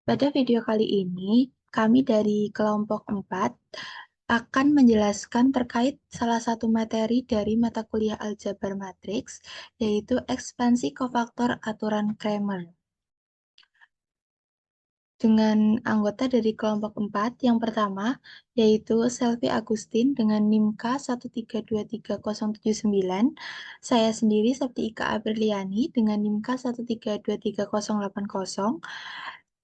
Pada video kali ini, kami dari kelompok 4 akan menjelaskan terkait salah satu materi dari mata kuliah aljabar matriks, yaitu ekspansi kofaktor aturan Cramer. Dengan anggota dari kelompok 4, yang pertama, yaitu Selvi Agustin dengan NIM K1323079, saya sendiri Septi Ika Apriliani dengan NIM K1323080,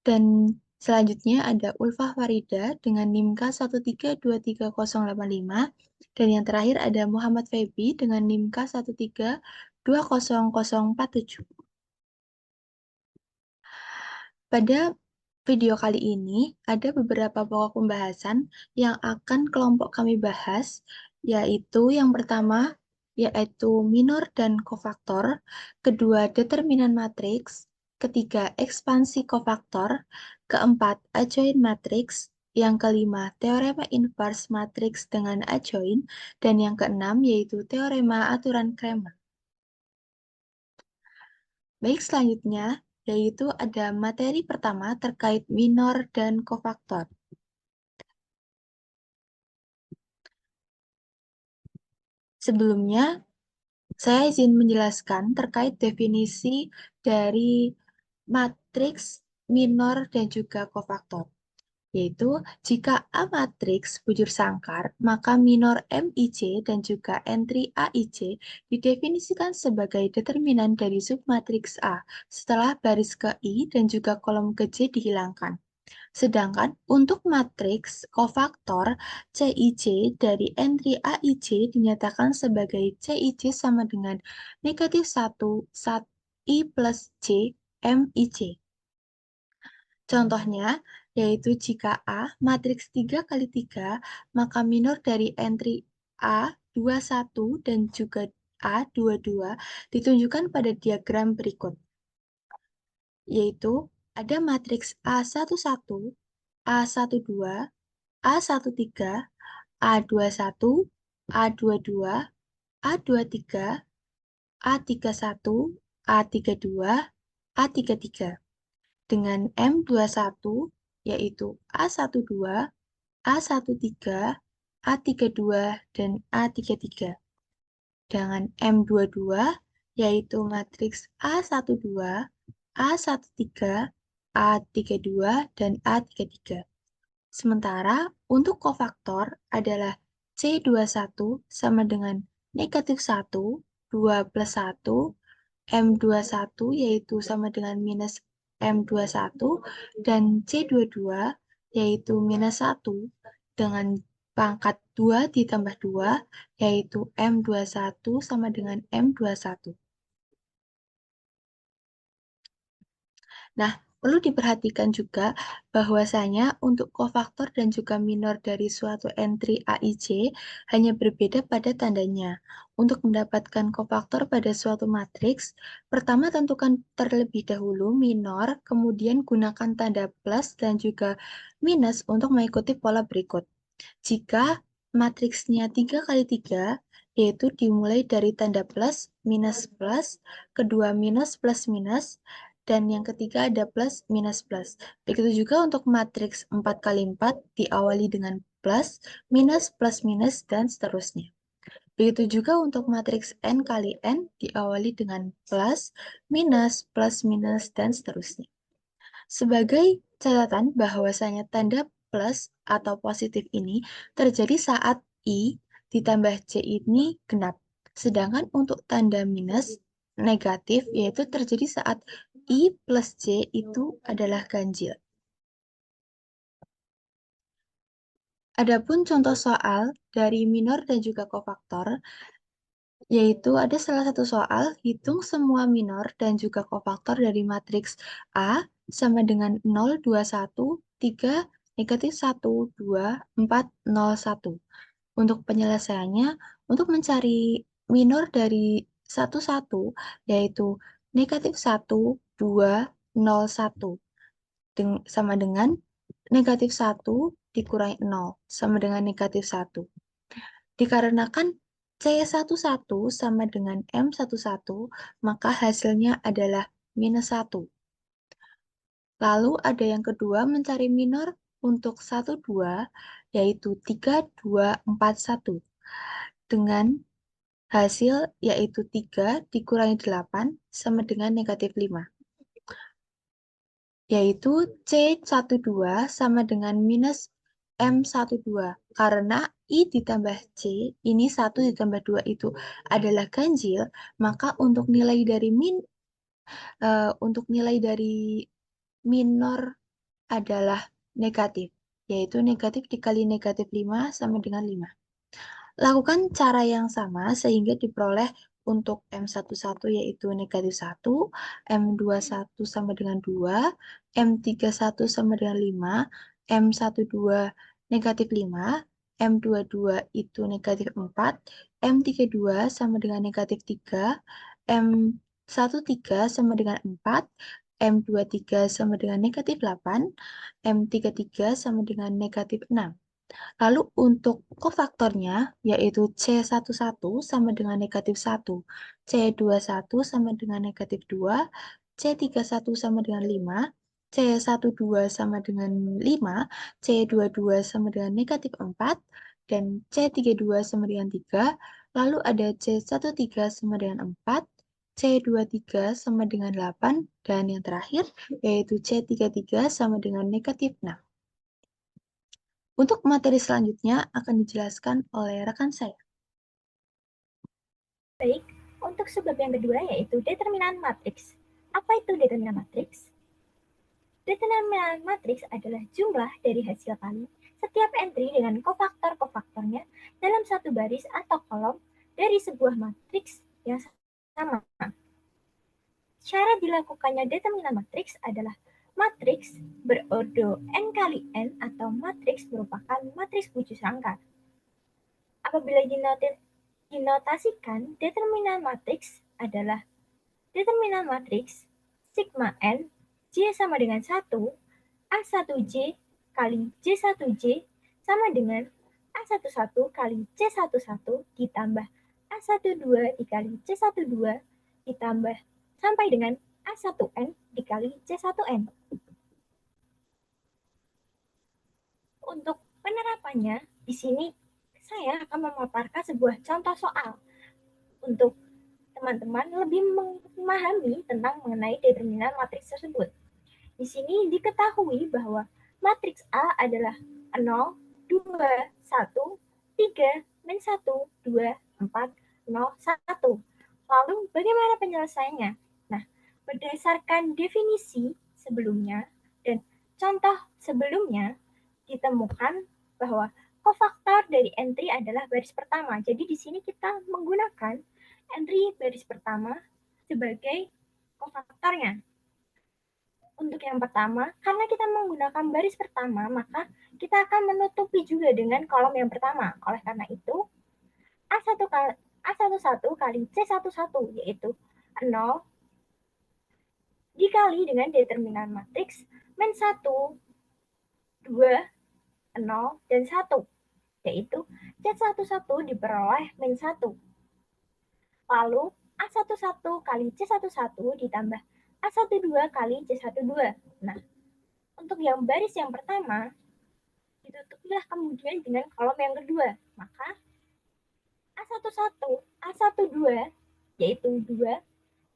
dan selanjutnya ada Ulfah Farida dengan NIM K1323085, dan yang terakhir ada Muhammad Febi dengan NIM K1320047. Pada video kali ini ada beberapa pokok pembahasan yang akan kelompok kami bahas, yaitu yang pertama yaitu minor dan kofaktor, kedua determinan matriks, ketiga ekspansi kofaktor, keempat adjoint matriks, yang kelima teorema inverse matriks dengan adjoint, dan yang keenam yaitu teorema aturan Cramer. Baik, selanjutnya yaitu ada materi pertama terkait minor dan kofaktor. Sebelumnya, saya izin menjelaskan terkait definisi dari matriks minor dan juga kofaktor, yaitu jika A matriks bujur sangkar, maka minor MIC dan juga entry AIC didefinisikan sebagai determinan dari submatriks A setelah baris ke I dan juga kolom ke J dihilangkan. Sedangkan untuk matriks kofaktor, CIC dari entry AIC dinyatakan sebagai CIC sama dengan negatif 1 saat I plus J MIC. Contohnya, yaitu jika A matriks 3 kali 3, maka minor dari entry A 21 dan juga A 22 ditunjukkan pada diagram berikut, yaitu ada matriks A11, A12, A13, A21, A22, A23, A31, A32, A33. Dengan M21 yaitu A12, A13, A32, dan A33. Dengan M22 yaitu matriks A12, A13, A32, dan A33. Sementara untuk kofaktor adalah C21 sama dengan negatif 1, 2 plus 1, M21 yaitu sama dengan minus M21, dan C22 yaitu minus 1 dengan pangkat 2 ditambah 2 yaitu M21 sama dengan M21. Nah, perlu diperhatikan juga bahwasanya untuk kofaktor dan juga minor dari suatu entry AIC hanya berbeda pada tandanya. Untuk mendapatkan kofaktor pada suatu matriks, pertama tentukan terlebih dahulu minor, kemudian gunakan tanda plus dan juga minus untuk mengikuti pola berikut. Jika matriksnya 3 kali 3, yaitu dimulai dari tanda plus, minus plus, kedua minus plus minus, dan yang ketiga ada plus minus plus. Begitu juga untuk matriks 4 kali 4 diawali dengan plus, minus, plus minus, dan seterusnya. Begitu juga untuk matriks n kali n diawali dengan plus, minus, dan seterusnya. Sebagai catatan bahwasanya tanda plus atau positif ini terjadi saat I ditambah J ini genap. Sedangkan untuk tanda minus negatif yaitu terjadi saat I plus J itu adalah ganjil. Adapun contoh soal dari minor dan juga kofaktor, yaitu ada salah satu soal, hitung semua minor dan juga kofaktor dari matriks A sama dengan 0, 2, 1, 3, negatif 1, 2, 4, 0, 1. Untuk penyelesaiannya, untuk mencari minor dari 1, 1, yaitu negatif 1, 2, 0, 1. Sama dengan negatif 1 dikurangi 0, sama dengan negatif 1. Dikarenakan C11 sama dengan M11, maka hasilnya adalah minus 1. Lalu ada yang kedua mencari minor untuk 1, 2, yaitu 3, 2, 4, 1. Dengan hasil yaitu 3 dikurangi 8 sama dengan negatif 5. Yaitu C12 sama dengan minus M12. Karena I ditambah C, ini 1 ditambah 2 itu adalah ganjil, maka untuk nilai dari minor adalah negatif, yaitu negatif dikali negatif 5 sama dengan 5. Lakukan cara yang sama sehingga diperoleh untuk M11 yaitu negatif 1, M21 sama dengan 2, M31 sama dengan 5, M12 negatif 5, M22 itu negatif 4, M32 sama dengan negatif 3, M13 sama dengan 4, M23 sama dengan negatif 8, M33 sama dengan negatif 6. Lalu untuk kofaktornya, yaitu C11 sama dengan negatif 1, C21 sama dengan negatif 2, C31 sama dengan 5, C12 sama dengan 5, C22 sama dengan negatif 4, dan C32 sama dengan 3, lalu ada C13 sama dengan 4, C23 sama dengan 8, dan yang terakhir yaitu C33 sama dengan negatif 6. Untuk materi selanjutnya akan dijelaskan oleh rekan saya. Baik, untuk sebab yang kedua yaitu determinan matriks. Apa itu determinan matriks? Determinan matriks adalah jumlah dari hasil kali setiap entry dengan kofaktor-kofaktornya dalam satu baris atau kolom dari sebuah matriks yang sama. Cara dilakukannya determinan matriks adalah matriks berordo n kali n atau matriks merupakan matriks wujud rangka. Apabila dinotasikan, determinan matriks adalah determinan matriks sigma n J sama dengan 1, A1J kali J1J sama dengan A11 kali C11 ditambah A12 dikali C12 ditambah sampai dengan A1N dikali C1N. Untuk penerapannya, di sini saya akan memaparkan sebuah contoh soal untuk teman-teman lebih memahami tentang mengenai determinan matriks tersebut. Di sini diketahui bahwa matriks A adalah 0, 2, 1, 3, min 1, 2, 4, 0, 1. Lalu bagaimana penyelesaiannya? Nah, berdasarkan definisi sebelumnya dan contoh sebelumnya ditemukan bahwa kofaktor dari entry adalah baris pertama. Jadi di sini kita menggunakan entry baris pertama sebagai kofaktornya. Untuk yang pertama, karena kita menggunakan baris pertama, maka kita akan menutupi juga dengan kolom yang pertama. Oleh karena itu, A11 kali C11 yaitu 0 dikali dengan determinan matriks min 1, 2, 0, dan 1, yaitu C11 diperoleh min 1. Lalu A11 kali C11 ditambah A12 kali C12. Nah, untuk yang baris yang pertama, ditutupilah kemudian dengan kolom yang kedua. Maka A11, A12, yaitu 2,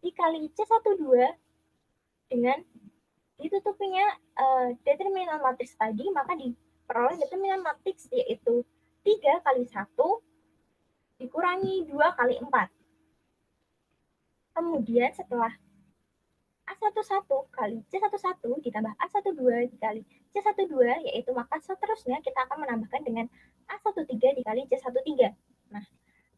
dikali C12 dengan ditutupinya determinan matriks tadi, maka diperoleh determinan matriks yaitu 3 kali 1 dikurangi 2 kali 4. Kemudian setelah A11 kali C11 ditambah A12 dikali C12, yaitu maka seterusnya kita akan menambahkan dengan A13 dikali C13. Nah,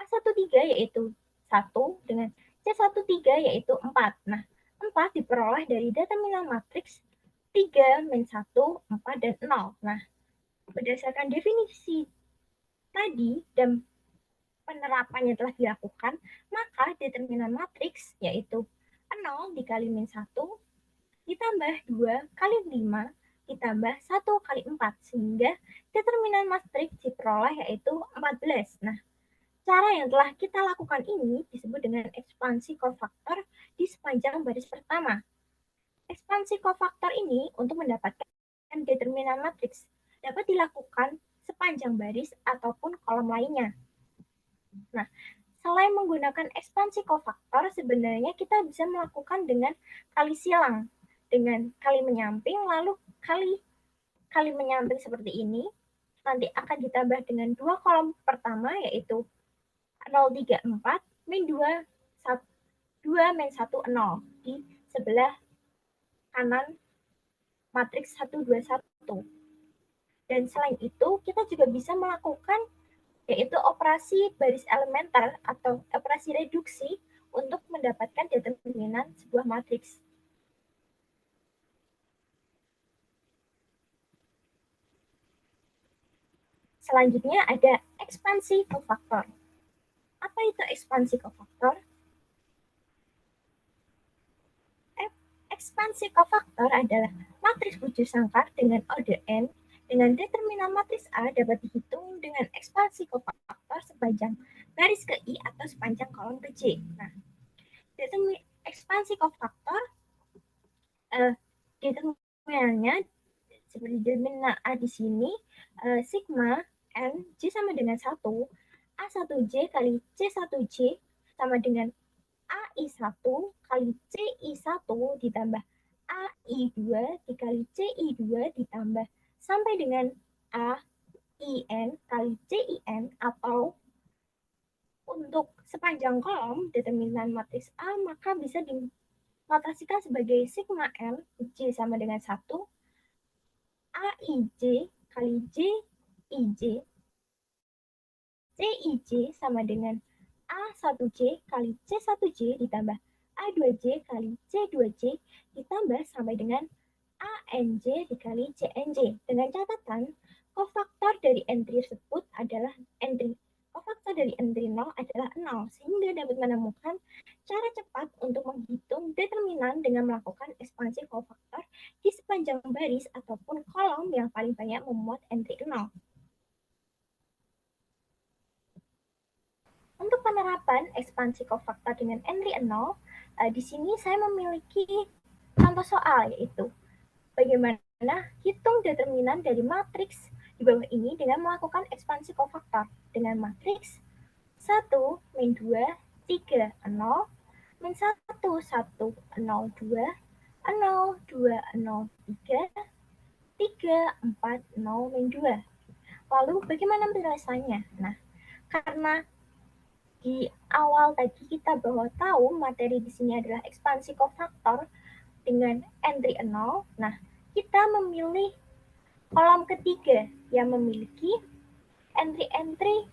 A13 yaitu 1 dengan C13 yaitu 4. Nah, 4 diperoleh dari determinan matriks 3 min 1, 4, dan 0. Nah, berdasarkan definisi tadi dan penerapannya telah dilakukan, maka determinan matriks yaitu 0 dikali min 1 ditambah 2 kali 5 ditambah 1 kali 4, sehingga determinan matriks diperoleh yaitu 14. Nah, cara yang telah kita lakukan ini disebut dengan ekspansi kofaktor di sepanjang baris pertama. Ekspansi kofaktor ini untuk mendapatkan determinan matriks dapat dilakukan sepanjang baris ataupun kolom lainnya. Nah, selain menggunakan ekspansi kofaktor, sebenarnya kita bisa melakukan dengan kali silang, dengan kali menyamping, lalu kali menyamping seperti ini, nanti akan ditambah dengan dua kolom pertama, yaitu 034 min 2, 2 min 1, 0 di sebelah kanan matriks 121. Dan selain itu, kita juga bisa melakukan yaitu operasi baris elementer atau operasi reduksi untuk mendapatkan determinan sebuah matriks. Selanjutnya ada ekspansi kofaktor. Apa itu ekspansi kofaktor? Ekspansi kofaktor adalah matriks wujud sangkar dengan order n dengan determinan matriks A dapat dihitung dengan ekspansi kofaktor sepanjang garis ke I atau sepanjang kolom ke J. Nah, ekspansi kofaktor determinannya seperti determinan A di sini, sigma n J sama dengan 1, A1J kali C1J sama dengan AI1 kali CI1 ditambah AI2 dikali CI2 ditambah sampai dengan AIN kali CIN, atau untuk sepanjang kolom determinan matriks A maka bisa dinotasikan sebagai sigma N J sama dengan 1 AIJ kali JIJ CIJ sama dengan A1J kali C1J ditambah A2J kali C2J ditambah sampai dengan ANJ dikali CNJ. Dengan catatan, kofaktor dari entry tersebut adalah kofaktor dari entry 0 adalah 0, sehingga dapat menemukan cara cepat untuk menghitung determinan dengan melakukan ekspansi kofaktor di sepanjang baris ataupun kolom yang paling banyak memuat entry 0. Untuk penerapan ekspansi kofaktor dengan entry 0, di sini saya memiliki contoh soal, yaitu bagaimana hitung determinan dari matriks di bawah ini dengan melakukan ekspansi kofaktor dengan matriks 1, min 2, 3, 0, min 1, 1, 0, 2, 0, 2, 0, 3, 3, 4, 0, min 2. Lalu bagaimana penyelesaiannya? Nah, karena di awal tadi kita bahwa tahu materi di sini adalah ekspansi kofaktor dengan entry 0. Nah, kita memilih kolom ketiga yang memiliki entry-entry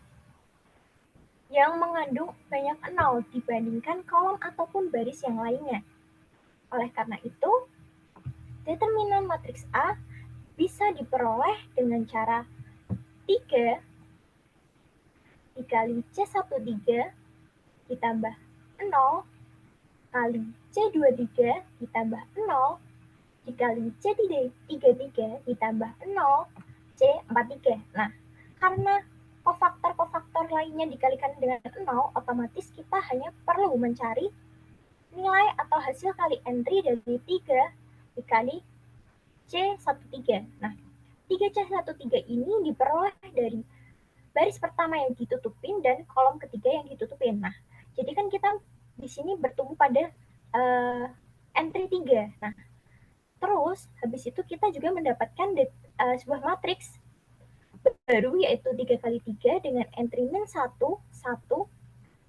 yang mengandung banyak 0 dibandingkan kolom ataupun baris yang lainnya. Oleh karena itu, determinan matriks A bisa diperoleh dengan cara 3 dikali C13 ditambah 0 kali C23 ditambah 0 dikali C33 ditambah 0 C43. Nah, karena kofaktor-kofaktor lainnya dikalikan dengan 0, otomatis kita hanya perlu mencari nilai atau hasil kali entry dari 3 dikali C13. Nah, 3C13 ini diperoleh dari baris pertama yang ditutupin dan kolom ketiga yang ditutupin. Nah, jadi kan kita di sini bertumbuh pada entry 3. Nah, terus habis itu kita juga mendapatkan sebuah matriks baru, yaitu 3 kali 3 dengan entry min 1, 1, 2,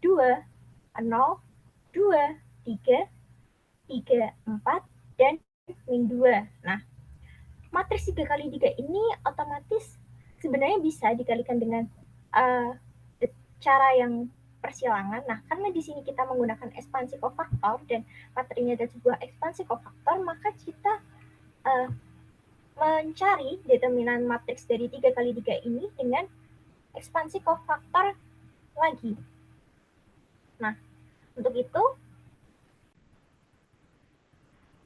0, 2, 3, 3, 4, dan min 2. Nah, matriks 3 kali 3 ini otomatis sebenarnya bisa dikalikan dengan cara yang persilangan. Nah, karena di sini kita menggunakan ekspansi kofaktor dan materinya adalah sebuah ekspansi kofaktor, maka kita mencari determinan matriks dari 3 kali 3 ini dengan ekspansi kofaktor lagi. Nah, untuk itu,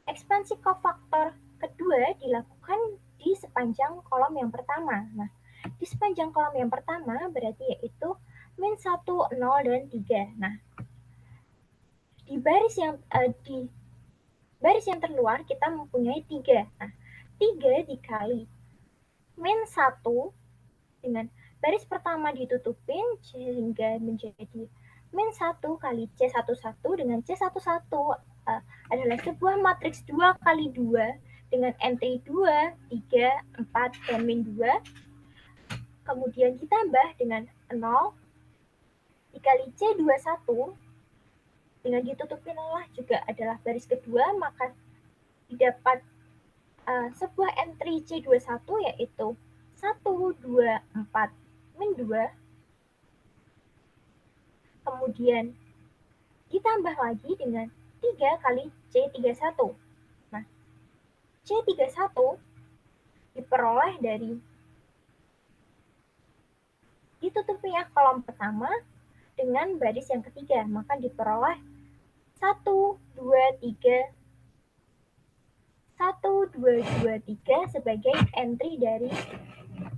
ekspansi kofaktor kedua dilakukan di sepanjang kolom yang pertama. Nah, di sepanjang kolom yang pertama berarti yaitu min 1, 0, dan 3. Nah, di baris yang baris yang terluar kita mempunyai 3. Nah, 3 dikali min 1 dengan baris pertama ditutupin sehingga menjadi min 1 kali C11 dengan C11 adalah sebuah matriks 2 kali 2 dengan entry 2, 3, 4, dan min 2. Kemudian ditambah dengan 0 dikali C21 dengan ditutupinlah juga adalah baris kedua, maka didapat sebuah entry C21 yaitu 1, 2, 4, min 2. Kemudian ditambah lagi dengan 3 kali C31. Nah, C31 diperoleh dari ditutupinya kolom pertama dengan baris yang ketiga, maka diperoleh 1, 2, 3, 1, 2, 2, 3 sebagai entry dari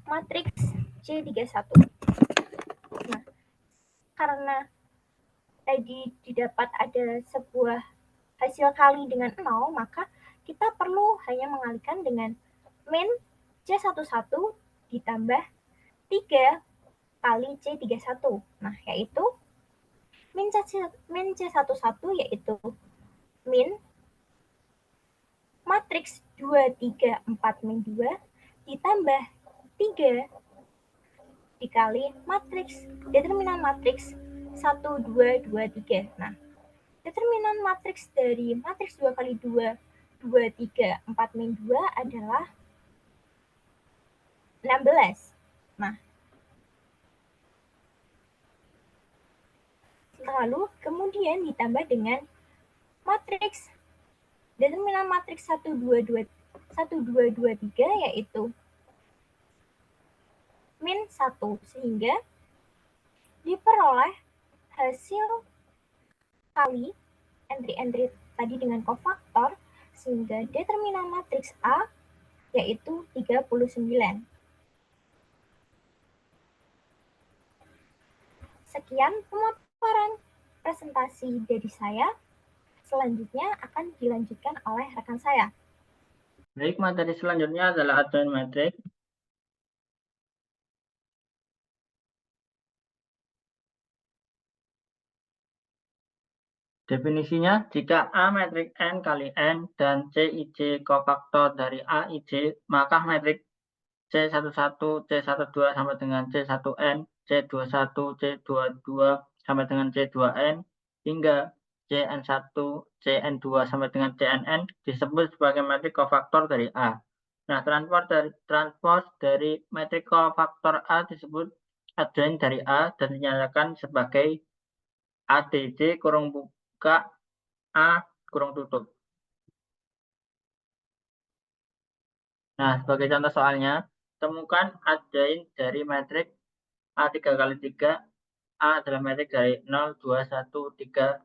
matriks C31. Nah, karena tadi didapat ada sebuah hasil kali dengan 0, maka kita perlu hanya mengalihkan dengan min C11 ditambah 3 kali C31. Nah, yaitu min C11 yaitu min matriks 2, 3, 4, min 2 ditambah 3 dikali matriks determinan matriks 1, 2, 2, 3. Nah, determinan matriks dari matriks 2 kali 2, 2, 3, 4, min 2 adalah 16. Nah, lalu kemudian ditambah dengan matriks determinan matriks 1, 2, 2, 3 yaitu min 1 sehingga diperoleh hasil kali entry-entry tadi dengan kofaktor sehingga determinan matriks A yaitu 39. Sekian pemaparan presentasi dari saya. Selanjutnya akan dilanjutkan oleh rekan saya. Baik, materi selanjutnya adalah adjoint matrix. Definisinya, jika A matriks N kali N dan CIJ kofaktor dari AIJ, maka matriks C11, C12 sama dengan C1N, C21, C22 sama dengan C2N, hingga Cn1, Cn2 sama dengan Cnn disebut sebagai matriks kofaktor dari A. Nah, transpose dari matriks kofaktor A disebut adjoint dari A dan dinyatakan sebagai ADJ kurung buka A kurung tutup. Nah, sebagai contoh soalnya, temukan adjoint dari matriks A3 kali 3. A adalah matriks dari 0, 2, 1, 3,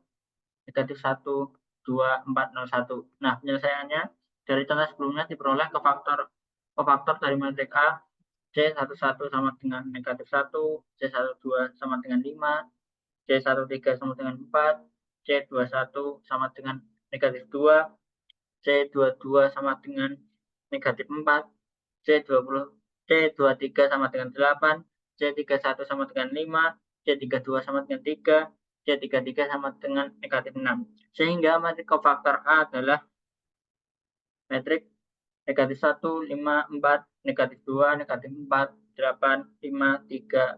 negatif 1, 2, 4, 0, 1. Nah, penyelesaiannya dari contoh sebelumnya diperoleh kofaktor dari matriks A, C11 sama dengan negatif 1, C12 sama dengan 5, C13 sama dengan 4, C21 sama dengan negatif 2, C22 sama dengan negatif 4, C23 sama dengan 8, C31 sama dengan 5, C32 sama dengan 3, C33 sama dengan negatif 6. Sehingga matriks kofaktor A adalah matriks negatif 1, 5, 4, negatif 2, negatif 4, 8, 5, 3,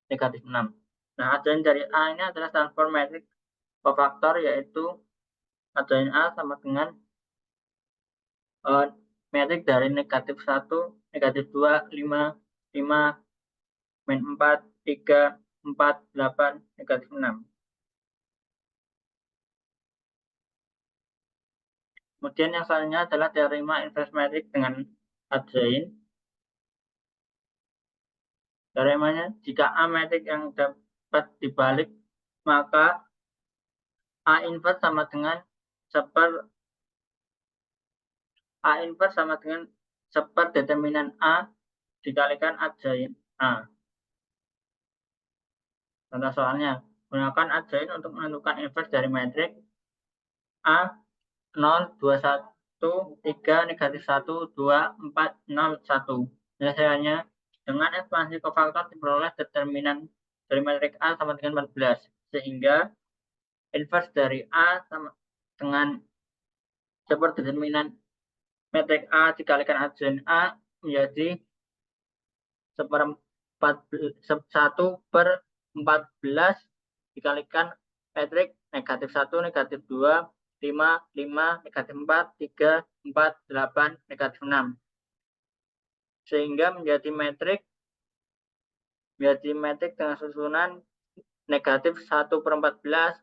negatif 6. Nah, adjoint dari A ini adalah transform matriks kofaktor, yaitu adjoint A sama dengan matriks dari negatif 1, negatif 2, 5, 5, min 4, 3, 4, 8, negatif 6. Kemudian yang selanjutnya adalah teorema inverse matrix dengan adjoint. Teoremanya, jika A matrix yang dapat dibalik, maka A inverse sama dengan seper determinan A dikalikan adjoint A. Contoh soalnya, gunakan adjoint untuk menentukan inverse dari matriks A 0, 21, 3, negatif 1, 2, 4, 0, 1. Penyelesaiannya, dengan ekspansi kofaktor diperoleh determinan dari metrik A sama dengan 14. Sehingga inverse dari A sama dengan seperti determinan metrik A dikalikan adjoint A menjadi 1/14 dikalikan metrik negatif 1, negatif 2, 5, 5, negatif 4, 3, 4, 8, negatif 6. Sehingga menjadi metrik dengan susunan negatif 1/14,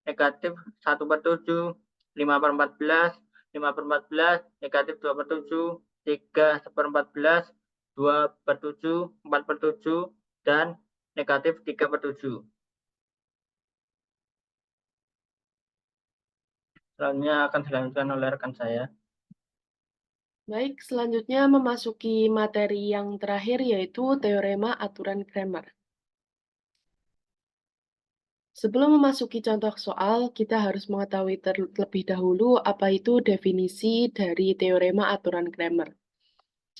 negatif 1/7, 5/14, 5/14, negatif 2/7, 3/14, 2/7, 4/7, dan negatif 3/7. Selanjutnya akan dilanjutkan oleh rekan saya. Baik, selanjutnya memasuki materi yang terakhir yaitu teorema aturan Cramer. Sebelum memasuki contoh soal, kita harus mengetahui terlebih dahulu apa itu definisi dari teorema aturan Cramer.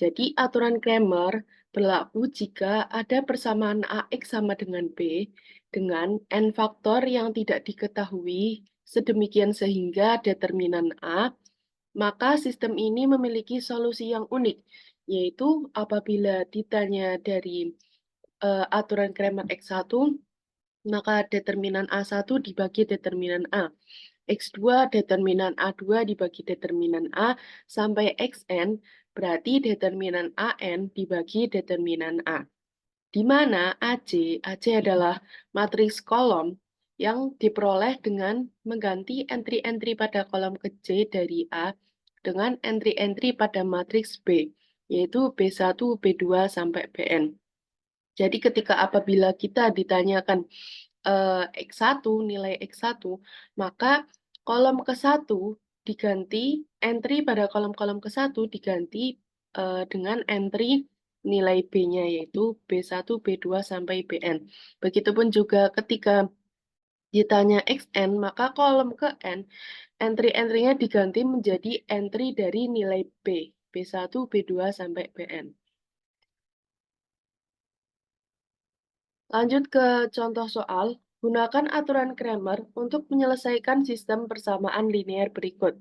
Jadi, aturan Cramer berlaku jika ada persamaan AX sama dengan B dengan n faktor yang tidak diketahui sedemikian sehingga determinan A, maka sistem ini memiliki solusi yang unik, yaitu apabila ditanya dari aturan Cramer X1, maka determinan A1 dibagi determinan A. X2 determinan A2 dibagi determinan A sampai Xn berarti determinan AN dibagi determinan A. Di mana AC adalah matriks kolom yang diperoleh dengan mengganti entry-entry pada kolom kecil dari A dengan entry-entry pada matriks B, yaitu B1, B2, sampai Bn. Jadi ketika apabila kita ditanyakan X1, nilai X1, maka kolom ke-1 diganti, entry pada kolom-kolom ke-1 diganti dengan entry nilai B-nya, yaitu B1, B2, sampai Bn. Begitupun juga ketika ditanya Xn, maka kolom ke N, entry-entry-nya diganti menjadi entry dari nilai B, B1, B2, sampai Bn. Lanjut ke contoh soal. Gunakan aturan Cramer untuk menyelesaikan sistem persamaan linear berikut.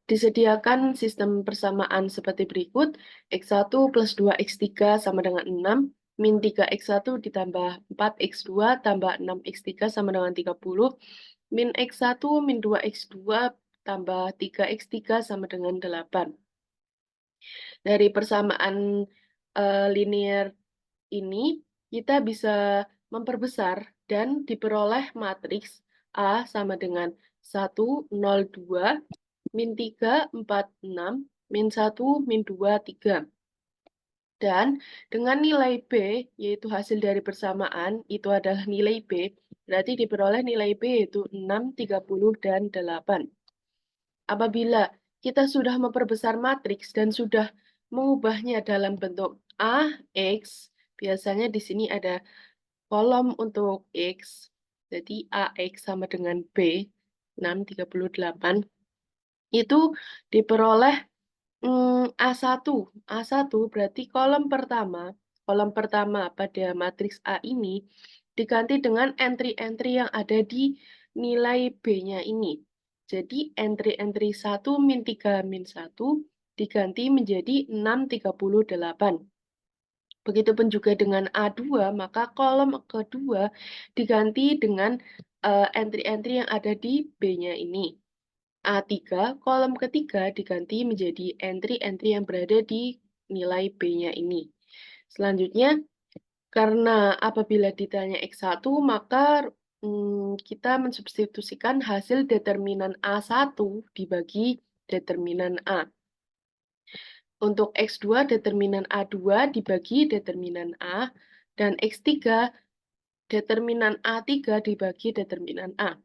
Disediakan sistem persamaan seperti berikut. X1 plus 2X3 sama dengan 6, min 3X1 ditambah 4X2 tambah 6X3 sama dengan 30, min X1 min 2X2 tambah 3X3 sama dengan 8. Dari persamaan linear ini, kita bisa memperbesar dan diperoleh matriks A sama dengan 1, 0, 2, min 3, 4, 6, min 1, min 2, 3. Dan dengan nilai B, yaitu hasil dari persamaan, itu adalah nilai B, berarti diperoleh nilai B yaitu 6, 30, dan 8. Apabila kita sudah memperbesar matriks dan sudah mengubahnya dalam bentuk A, X, biasanya di sini ada kolom untuk X, jadi AX sama dengan B, 6, 38, itu diperoleh A1. A1 berarti kolom pertama pada matriks A ini diganti dengan entry-entry yang ada di nilai B-nya ini. Jadi entry-entry 1, min 3, min 1 diganti menjadi 6, 38. Begitupun juga dengan A2, maka kolom kedua diganti dengan entry-entry yang ada di B-nya ini. A3, kolom ketiga diganti menjadi entry-entry yang berada di nilai B-nya ini. Selanjutnya, karena apabila ditanya X1, maka kita mensubstitusikan hasil determinan A1 dibagi determinan A. Untuk X2, determinan A2 dibagi determinan A, dan X3, determinan A3 dibagi determinan A.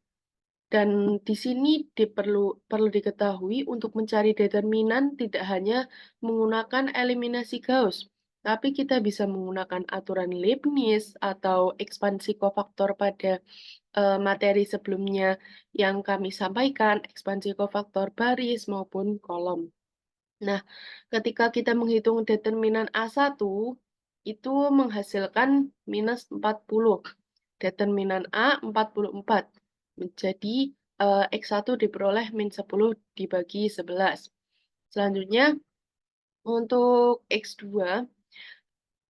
Dan di sini perlu diketahui untuk mencari determinan tidak hanya menggunakan eliminasi Gauss, Tapi kita bisa menggunakan aturan Leibniz atau ekspansi kofaktor pada materi sebelumnya yang kami sampaikan, ekspansi kofaktor baris maupun kolom. Nah, ketika kita menghitung determinan A1, itu menghasilkan minus 40. Determinan A 44. Menjadi X1 diperoleh min 10 dibagi 11. Selanjutnya, untuk X2,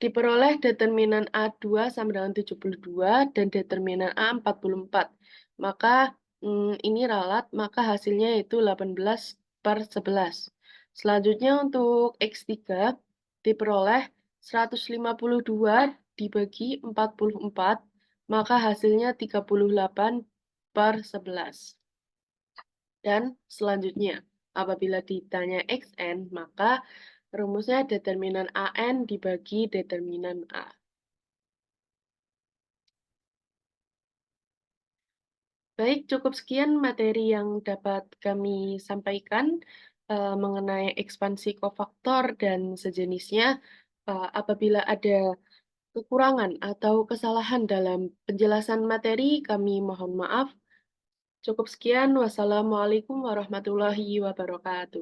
diperoleh determinan A2 sama dengan 72 dan determinan A 44. Maka ini ralat, maka hasilnya itu 18/11. Selanjutnya untuk X3 diperoleh 152 dibagi 44, maka hasilnya 38/11. Dan selanjutnya, apabila ditanya Xn, maka rumusnya determinan AN dibagi determinan A. Baik, cukup sekian materi yang dapat kami sampaikan mengenai ekspansi kofaktor dan sejenisnya. Apabila ada kekurangan atau kesalahan dalam penjelasan materi, kami mohon maaf. Cukup sekian. Wassalamualaikum warahmatullahi wabarakatuh.